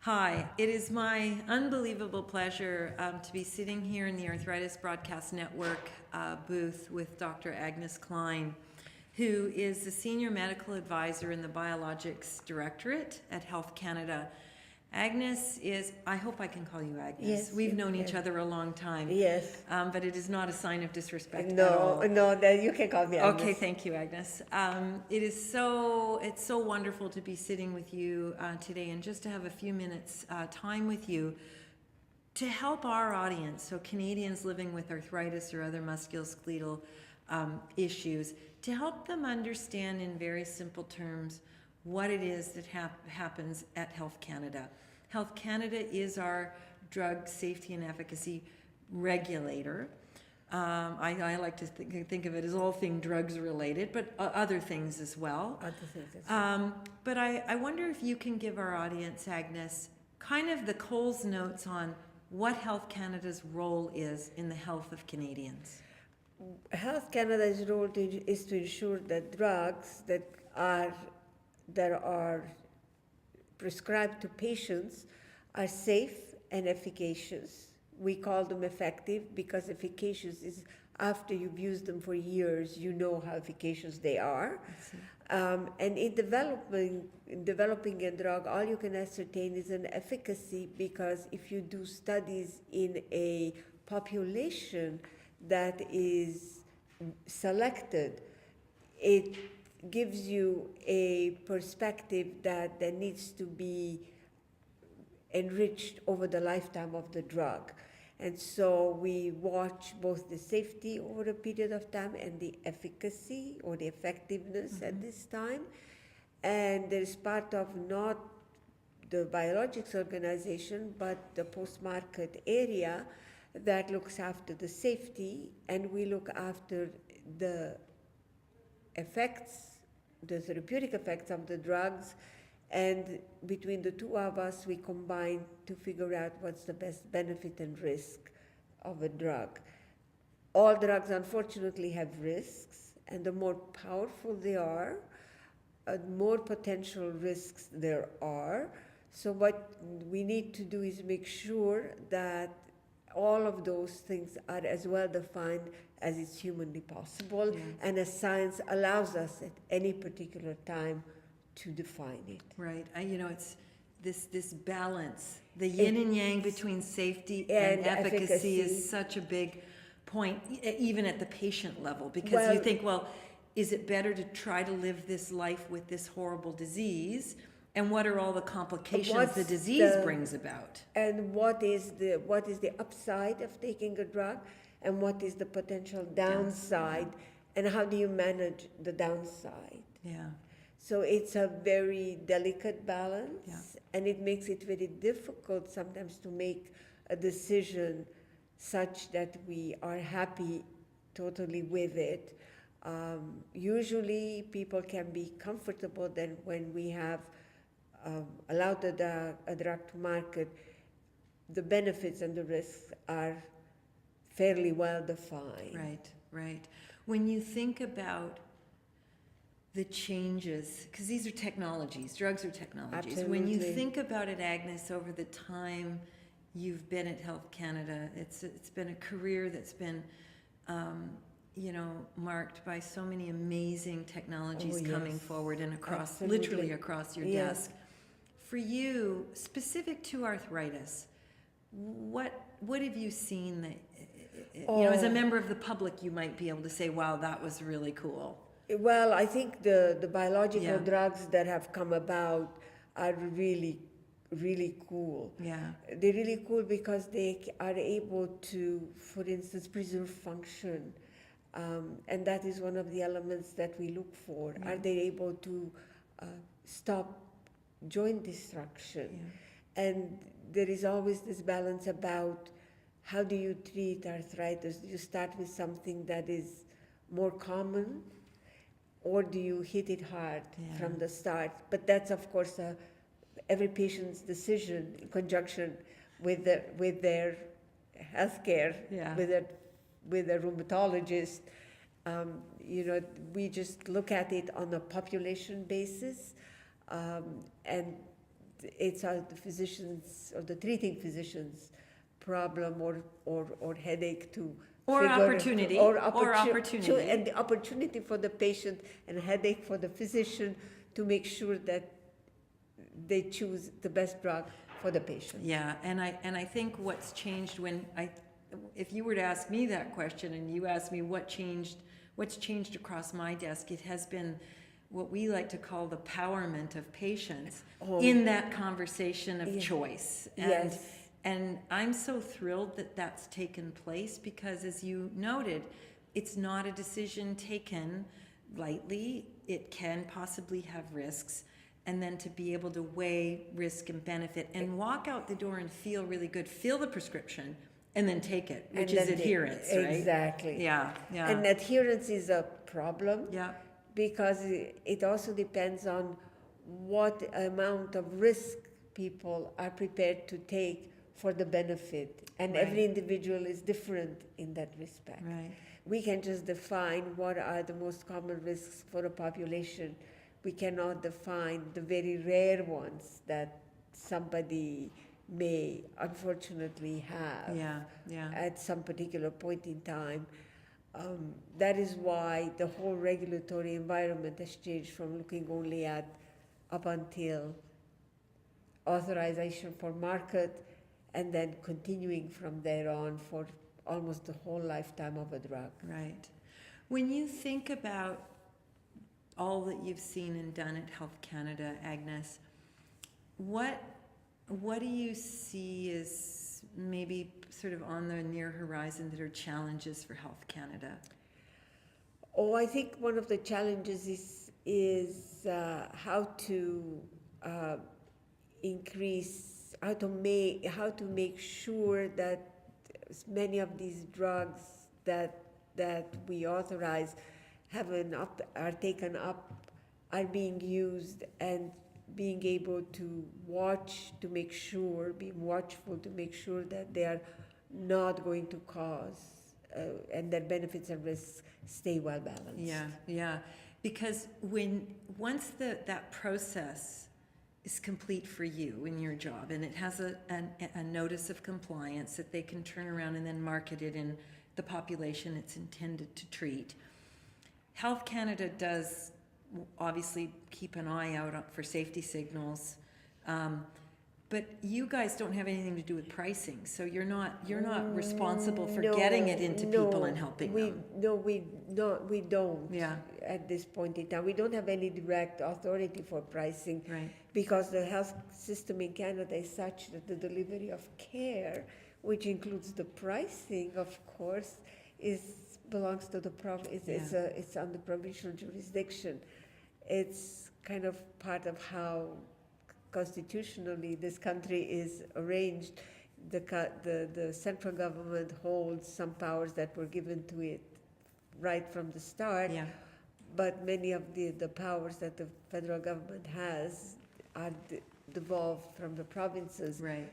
Hi, it is my unbelievable pleasure to be sitting here in the Arthritis Broadcast Network booth with Dr. Agnes Klein, who is the Senior Medical Advisor in the Biologics Directorate at Health Canada. Agnes is, I hope I can call you Agnes. Yes, We've you known can. each other a long time. Yes. But it is not a sign of disrespect at all. No, that you can call me Agnes. Okay, thank you, Agnes. It's so wonderful to be sitting with you today and just to have a few minutes time with you to help our audience, so Canadians living with arthritis or other musculoskeletal issues, to help them understand in very simple terms what it is that happens at Health Canada. Health Canada is our drug safety and efficacy regulator. I like to think of it as all things drugs related, but other things as well. But I wonder if you can give our audience, Agnes, kind of the Coles notes on what Health Canada's role is in the health of Canadians. Health Canada's role is to ensure that drugs that are prescribed to patients are safe and efficacious. We call them effective because efficacious is after you've used them for years, you know how efficacious they are. And in developing a drug, all you can ascertain is an efficacy, because if you do studies in a population that is selected, it gives you a perspective that needs to be enriched over the lifetime of the drug. And so we watch both the safety over a period of time and the efficacy or the effectiveness at this time. And there is part of not the biologics organization, but the post-market area that looks after the safety, and we look after the effects, the therapeutic effects of the drugs. And between the two of us, we combine to figure out what's the best benefit and risk of a drug. All drugs, unfortunately, have risks, and the more powerful they are, the more potential risks there are. So what we need to do is make sure that all of those things are as well defined as is humanly possible, and as science allows us at any particular time to define it. Right. It's this balance, the yin and yang between safety and efficacy is such a big point, even at the patient level, because you think, well, is it better to try to live this life with this horrible disease? And what are all the complications the disease brings about? And what is the upside of taking a drug, and what is the potential downside, and how do you manage the downside? Yeah. So it's a very delicate balance, and it makes it very difficult sometimes to make a decision such that we are happy totally with it. Usually people can be comfortable then when we have allowed a drug to market, the benefits and the risks are fairly well defined. Right. When you think about the changes, because these are technologies, drugs are technologies. Absolutely. When you think about it, Agnes, over the time you've been at Health Canada, it's been a career that's been, marked by so many amazing technologies coming forward and literally across your desk. For you, specific to arthritis, what have you seen that, as a member of the public, you might be able to say, wow, that was really cool? Well, I think the biological drugs that have come about are really, really cool. Yeah. They're really cool because they are able to, for instance, preserve function. And that is one of the elements that we look for. Yeah. Are they able to stop joint destruction? Yeah. And there is always this balance about how do you treat arthritis? Do you start with something that is more common, or do you hit it hard from the start? But that's, of course, every patient's decision in conjunction with their healthcare, with a rheumatologist. We just look at it on a population basis, and it's the physician's or the treating physician's problem or headache to Or figure- opportunity, or or opportunity. and the opportunity for the patient and headache for the physician to make sure that they choose the best drug for the patient. Yeah, and I think what's changed if you were to ask me that question and you asked me what's changed across my desk, it has been what we like to call the empowerment of patients in that conversation of choice. And, Yes. and I'm so thrilled that that's taken place because, as you noted, it's not a decision taken lightly. It can possibly have risks. And then to be able to weigh risk and benefit and walk out the door and feel really good, fill the prescription, and then take it, which is adherence, right? Exactly. Yeah, yeah. And adherence is a problem. Yeah. Because it also depends on what amount of risk people are prepared to take for the benefit. And Right. every individual is different in that respect. Right. We can just define what are the most common risks for a population. We cannot define the very rare ones that somebody may unfortunately have Yeah, yeah. at some particular point in time. That is why the whole regulatory environment has changed from looking only at up until authorization for market and then continuing from there on for almost the whole lifetime of a drug. Right. When you think about all that you've seen and done at Health Canada, Agnes, what do you see as maybe sort of on the near horizon that are challenges for Health Canada? Oh, I think one of the challenges is how to increase, how to make sure that many of these drugs that we authorize are taken up, are being used, and being able to be watchful to make sure that they are not going to cause and that benefits and risks stay well balanced. Yeah, yeah. Because once that process is complete for you in your job, and it has a notice of compliance that they can turn around and then market it in the population it's intended to treat, Health Canada does obviously keep an eye out for safety signals, but you guys don't have anything to do with pricing, so you're not responsible for getting it into people and helping them. No, we don't. Yeah. At this point in time, we don't have any direct authority for pricing, Right. because the health system in Canada is such that the delivery of care, which includes the pricing, of course, belongs to the province. It's under provincial jurisdiction. It's kind of part of how constitutionally this country is arranged. The central government holds some powers that were given to it right from the start. Yeah. But many of the powers that the federal government has are devolved from the provinces. Right.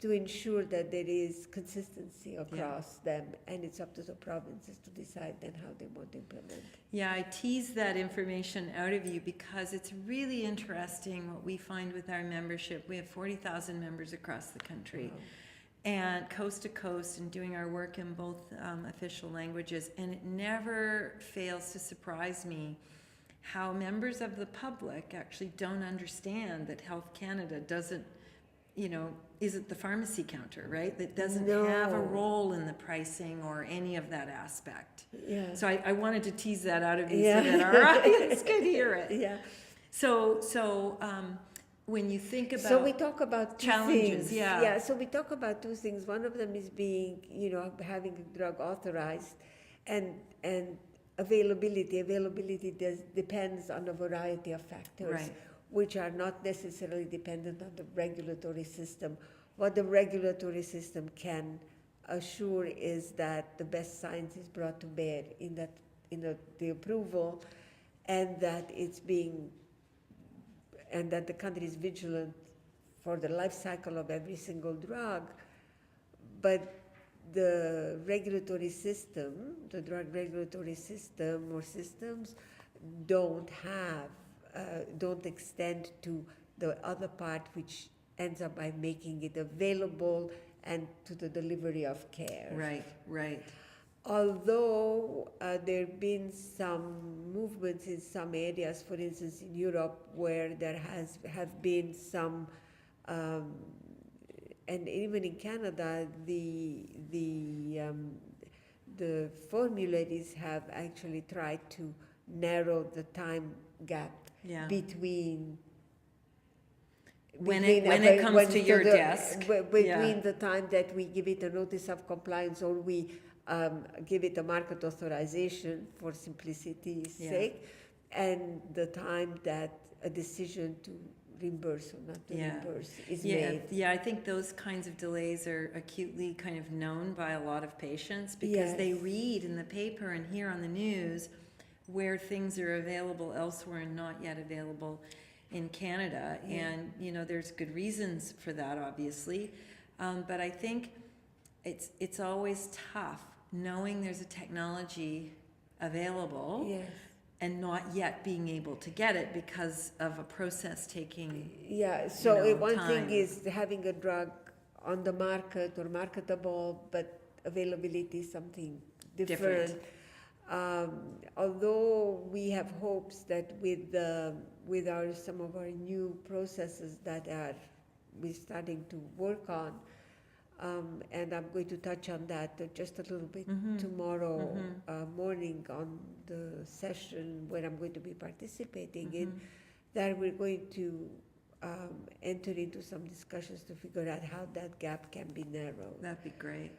To ensure that there is consistency across them, and it's up to the provinces to decide then how they want to implement. Yeah, I tease that information out of you because it's really interesting what we find with our membership. We have 40,000 members across the country. Wow. And coast to coast, and doing our work in both official languages, and it never fails to surprise me how members of the public actually don't understand that Health Canada doesn't, isn't the pharmacy counter, right? That doesn't have a role in the pricing or any of that aspect. Yeah. So I wanted to tease that out of you so that our audience could hear it. Yeah. So when you think about... So we talk about two challenges, things. yeah. Yeah, so we talk about two things. One of them is being, having a drug authorized, and availability. Availability depends on a variety of factors. Right. Which are not necessarily dependent on the regulatory system. What the regulatory system can assure is that the best science is brought to bear in the approval, and that the country is vigilant for the life cycle of every single drug. But the regulatory system, the drug regulatory system or systems, don't extend to the other part, which ends up by making it available and to the delivery of care. Right, right. Although there have been some movements in some areas, for instance in Europe, where there have been some, and even in Canada, the formularies have actually tried to narrow the time gap Yeah. between When it comes to your desk. between the time that we give it a notice of compliance or we give it a market authorization for simplicity's sake, and the time that a decision to reimburse or not to reimburse is made. Yeah, I think those kinds of delays are acutely kind of known by a lot of patients because they read in the paper and hear on the news where things are available elsewhere and not yet available in Canada. And, you know, there's good reasons for that, obviously. But I think it's always tough knowing there's a technology available and not yet being able to get it because of a process taking one time. thing is having a drug on the market or marketable, but availability is something different. Although we have hopes that with some of our new processes that we're starting to work on, and I'm going to touch on that just a little bit tomorrow morning on the session where I'm going to be participating in, that we're going to enter into some discussions to figure out how that gap can be narrowed. That'd be great.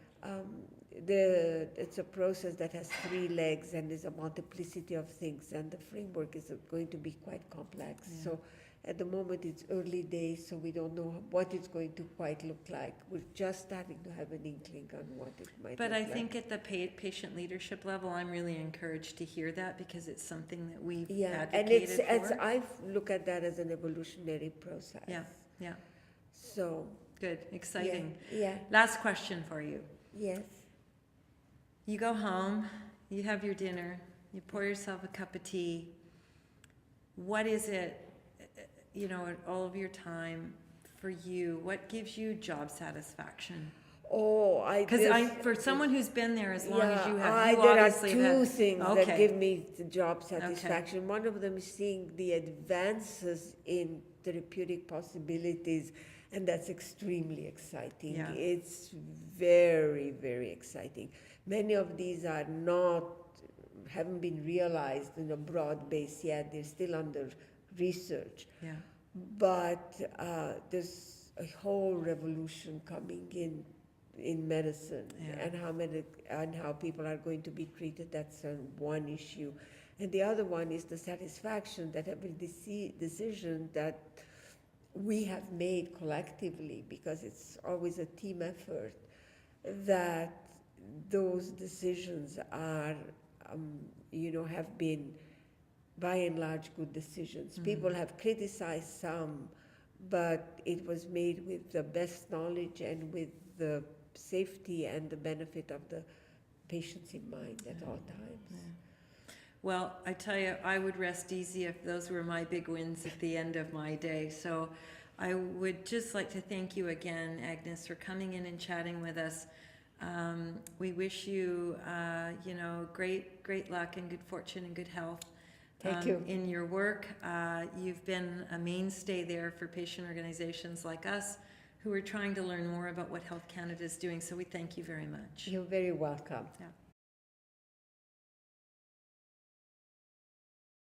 It's a process that has 3 legs and there's a multiplicity of things, and the framework is going to be quite complex. So at the moment it's early days, so we don't know what it's going to quite look like. We're just starting to have an inkling on what it might But look I like. think at the patient leadership level, I'm really encouraged to hear that because it's something that we've advocated for. I look at that as an evolutionary process. Yeah. So. Good, exciting. Yeah. Last question for you. Yes. You go home, you have your dinner, you pour yourself a cup of tea. What is it, you know, at all of your time for you? What gives you job satisfaction? Because for someone who's been there as long as you have, there are 2 things that give me the job satisfaction. Okay. One of them is seeing the advances in therapeutic possibilities, and that's extremely exciting. Yeah. It's very, very exciting. Many of these haven't been realized in a broad base yet. They're still under research. Yeah. But there's a whole revolution coming in medicine, and how people are going to be treated. That's one issue. And the other one is the satisfaction that every decision that we have made collectively, because it's always a team effort, that those decisions are, have been by and large good decisions. People have criticized some, but it was made with the best knowledge and with the safety and the benefit of the patients in mind at all times. Yeah. Well, I tell you, I would rest easy if those were my big wins at the end of my day. So I would just like to thank you again, Agnes, for coming in and chatting with us. We wish you, great luck and good fortune and good health. Thank you. In your work. You've been a mainstay there for patient organizations like us who are trying to learn more about what Health Canada is doing. So we thank you very much. You're very welcome. Yeah.